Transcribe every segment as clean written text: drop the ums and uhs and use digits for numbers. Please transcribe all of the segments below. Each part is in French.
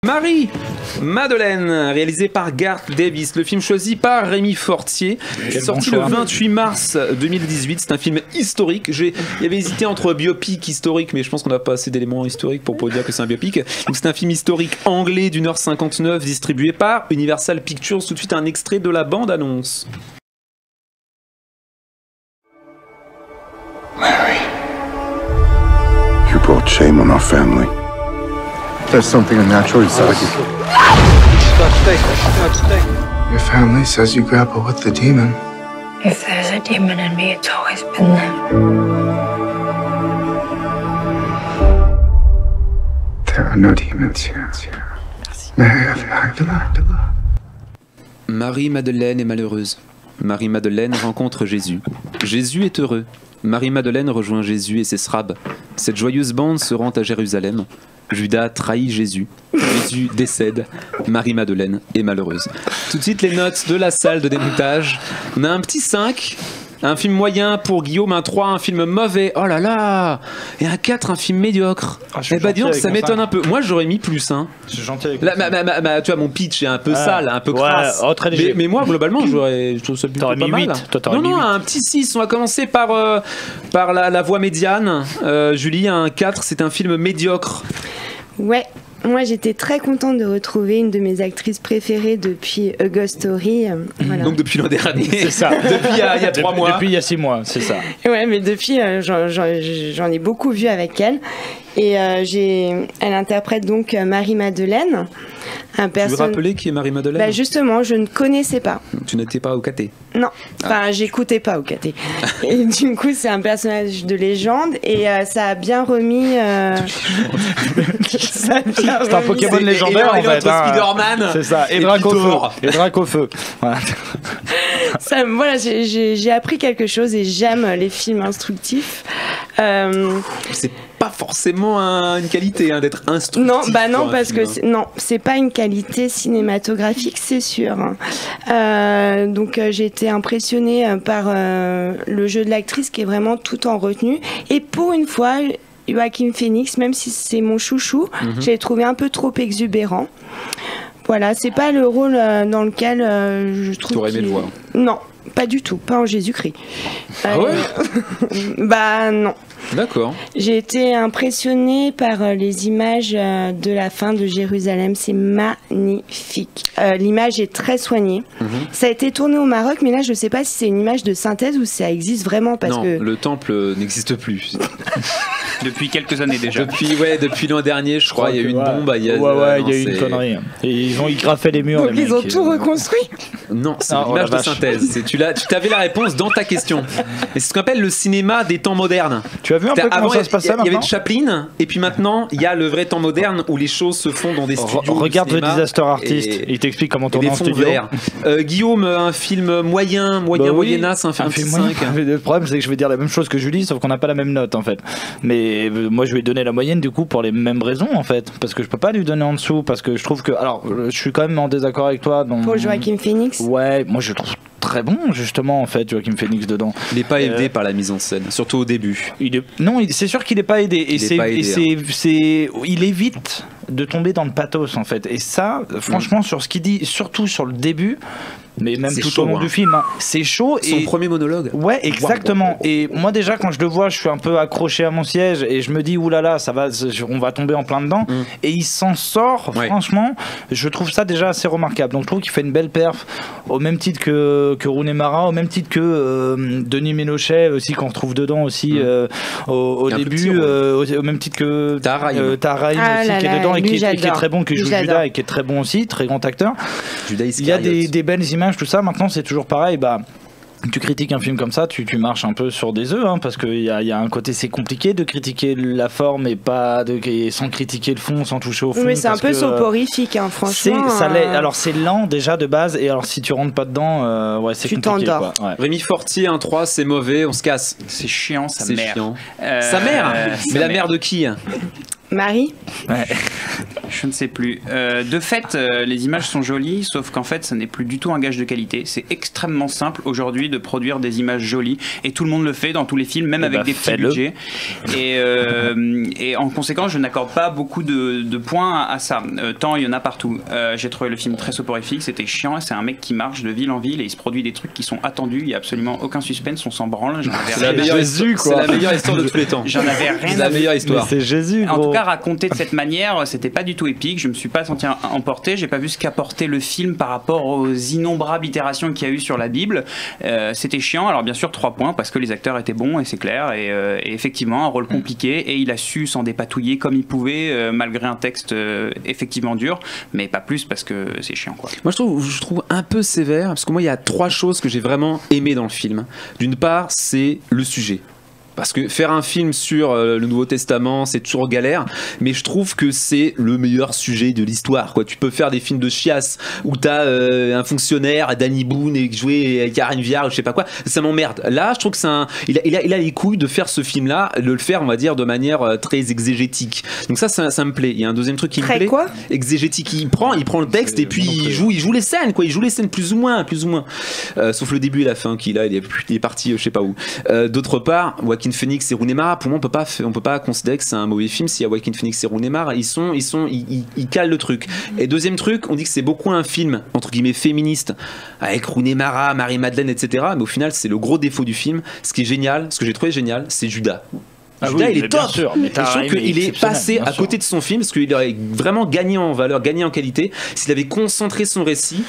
Marie Madeleine, réalisé par Garth Davis. Le film choisi par Rémi Fortier. Sorti le 28 mars 2018. C'est un film historique. Il y avait hésité entre biopic historique, mais je pense qu'on n'a pas assez d'éléments historiques pour pouvoir dire que c'est un biopic. Donc c'est un film historique anglais d'1h59 distribué par Universal Pictures. Tout de suite un extrait de la bande-annonce. Mary, you brought shame on our family. There's something unnatural inside you. Your family says you grapple with the demon. If there's a demon in me, it's always been there. There are no demons here. Mary, Marie-Madeleine est malheureuse. Marie-Madeleine rencontre Jésus. Jésus est heureux. Marie-Madeleine rejoint Jésus et ses srabes. Cette joyeuse bande se rend à Jérusalem. Judas trahit Jésus. Jésus décède. Marie-Madeleine est malheureuse. Tout de suite, les notes de la salle de démontage. On a un petit 5. Un film moyen pour Guillaume, un 3, un film mauvais, oh là là. Et un 4, un film médiocre. Eh bah dis donc, ça m'étonne un peu. Moi j'aurais mis plus, hein. Je suis gentil avec là, tu vois, mon pitch est un peu sale, un peu crasse. Très léger. Mais moi globalement, je trouve ça plutôt pas mis mal. 8. Toi, non, un petit 6. On va commencer par la voie médiane. Julie, un 4, c'est un film médiocre. Ouais. Moi, j'étais très contente de retrouver une de mes actrices préférées depuis A Ghost Story. Voilà. Donc depuis l'an dernier. C'est ça. Depuis il y a 3 mois. Depuis il y a 6 mois, c'est ça. Ouais, mais depuis, j'en ai beaucoup vu avec elle. Et elle interprète donc Marie-Madeleine. Tu veux rappeler qui est Marie-Madeleine ? Bah justement, je ne connaissais pas. Tu n'étais pas au caté ? Non, enfin j'écoutais pas au caté. Et du coup, c'est un personnage de légende et ça a bien remis. C'est un Pokémon légendaire en fait. Spider-Man. C'est ça. Et Dracofeu. Voilà. Voilà, j'ai appris quelque chose et j'aime les films instructifs. C'est pas forcément une qualité d'être instructif. Non, parce que c'est pas une qualité cinématographique, c'est sûr. Donc j'ai été impressionnée par le jeu de l'actrice qui est vraiment tout en retenue. Et pour une fois, Joaquin Phoenix, même si c'est mon chouchou, je l'ai trouvé un peu trop exubérant. Voilà, c'est pas le rôle dans lequel je trouve. Tu aurais aimé le voir ? Non, pas du tout, pas en Jésus-Christ. Ah ouais ? Bah non. D'accord. J'ai été impressionnée par les images de la fin de Jérusalem. C'est magnifique. L'image est très soignée. Ça a été tourné au Maroc, mais là, je ne sais pas si c'est une image de synthèse ou si ça existe vraiment. Parce que le temple n'existe plus. Depuis quelques années déjà. Depuis l'an dernier, je crois, il y a eu une bombe. Il y a eu une connerie. Et ils graffaient les murs. Donc ils ont tout reconstruit. Non, c'est l'image de synthèse. Tu avais la réponse dans ta question. Et c'est ce qu'on appelle le cinéma des temps modernes. Tu as vu un peu comment ça se passait maintenant ? Il y avait Chaplin, et puis maintenant, il y a le vrai temps moderne où les choses se font dans des studios. Regarde The Disaster Artist, il t'explique comment tourner en studio. Guillaume, un film moyennasse, un film 5. Le problème, c'est que je vais dire la même chose que Julie, sauf qu'on n'a pas la même note en fait. Mais moi, je vais donner la moyenne du coup pour les mêmes raisons en fait. Parce que je peux pas lui donner en dessous, parce que je trouve que. Alors, je suis quand même en désaccord avec toi. Pour Joaquin Phoenix ? Ouais, moi je trouve très bon justement en fait Joaquin Phoenix dedans. Il n'est pas aidé par la mise en scène, surtout au début. C'est sûr qu'il n'est pas aidé. Il évite de tomber dans le pathos en fait. Et ça, franchement, sur ce qu'il dit, surtout sur le début, mais même tout chaud, au long du film, c'est chaud. Son premier monologue. Ouais, exactement. Et moi déjà, quand je le vois, je suis un peu accroché à mon siège et je me dis oulala, on va tomber en plein dedans. Et il s'en sort. Franchement, je trouve ça déjà assez remarquable. Donc je trouve qu'il fait une belle perf, au même titre que Rooney Mara, au même titre que Denis Ménochet aussi qu'on retrouve dedans aussi au début, au même titre que Tahar Rahim aussi qui est dedans et qui est très bon, qui joue Judas et qui est très bon aussi, très grand acteur. Il y a des belles images, tout ça. Maintenant, c'est toujours pareil. Tu critiques un film comme ça, tu marches un peu sur des œufs, parce qu'il y a un côté, c'est compliqué de critiquer la forme et sans critiquer le fond, sans toucher au fond. Mais c'est un peu soporifique, franchement. Alors c'est lent déjà de base, et alors si tu rentres pas dedans, c'est compliqué. Tu t'endors. Ouais. Rémi Fortier, un 3, c'est mauvais, on se casse. C'est chiant, sa mère. Sa mère Mais la mère de qui ? Marie. Ouais. Je ne sais plus. De fait, les images sont jolies, sauf qu'en fait, ça n'est plus du tout un gage de qualité. C'est extrêmement simple aujourd'hui de produire des images jolies, et tout le monde le fait dans tous les films, même avec des petits budgets. Et en conséquence, je n'accorde pas beaucoup de points à ça. Tant il y en a partout. J'ai trouvé le film très soporifique, c'était chiant. C'est un mec qui marche de ville en ville et il se produit des trucs qui sont attendus. Il n'y a absolument aucun suspense, on s'en branle. C'est la meilleure histoire de tous les temps. J'en avais rien C'est la meilleure histoire. C'est Jésus, gros. En tout cas, raconté de cette manière, c'était pas du tout épique. Je me suis pas senti emporté. J'ai pas vu ce qu'apportait le film par rapport aux innombrables itérations qu'il y a eu sur la Bible. C'était chiant. Alors bien sûr 3 points parce que les acteurs étaient bons et c'est clair. Et effectivement un rôle compliqué et il a su s'en dépatouiller comme il pouvait malgré un texte effectivement dur, mais pas plus parce que c'est chiant quoi. Moi je trouve un peu sévère parce que moi il y a 3 choses que j'ai vraiment aimé dans le film. D'une part c'est le sujet. Parce que faire un film sur le Nouveau Testament, c'est toujours galère, mais je trouve que c'est le meilleur sujet de l'histoire, quoi. Tu peux faire des films de chiasse où t'as un fonctionnaire, Danny Boone, et jouer avec Karen Viard, ou je sais pas quoi, ça m'emmerde. Là, je trouve que il a les couilles de faire ce film-là, de le faire, on va dire, de manière très exégétique. Donc ça me plaît. Il y a un deuxième truc qui me plaît. Quoi exégétique. Il prend le texte et puis il joue les scènes, quoi. Il joue les scènes plus ou moins. Sauf le début et la fin, il est parti, je sais pas où. D'autre part, Joaquin Phoenix et Rooney Mara, pour moi on peut pas considérer que c'est un mauvais film. S'il y a Joaquin Phoenix et Rooney Mara, ils calent le truc. Et deuxième truc, on dit que c'est beaucoup un film entre guillemets féministe avec Rooney Mara, Marie-Madeleine, etc. Mais au final c'est le gros défaut du film. Ce qui est génial, ce que j'ai trouvé génial, c'est Judas. Judas, il est top. Sûr, et je trouve qu'il est passé à côté de son film parce qu'il aurait vraiment gagné en valeur, gagné en qualité s'il avait concentré son récit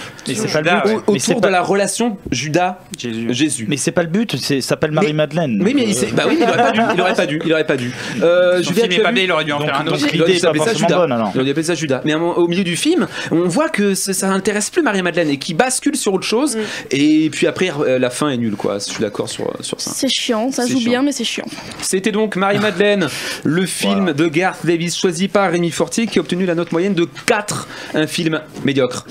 autour de la relation Judas-Jésus. Mais c'est pas le but, ça s'appelle Marie-Madeleine. Oui, mais il aurait pas dû. Il aurait pas dû. Il aurait dû en faire un autre. Il aurait appelé ça Judas. Mais au milieu du film, on voit que ça intéresse plus Marie-Madeleine et qui bascule sur autre chose. Et puis après, la fin est nulle, quoi. Je suis d'accord sur ça. C'est chiant, ça joue bien, mais c'est chiant. C'était donc Marie-Madeleine, le film de Garth Davis choisi par Rémi Fortier qui a obtenu la note moyenne de 4, un film médiocre.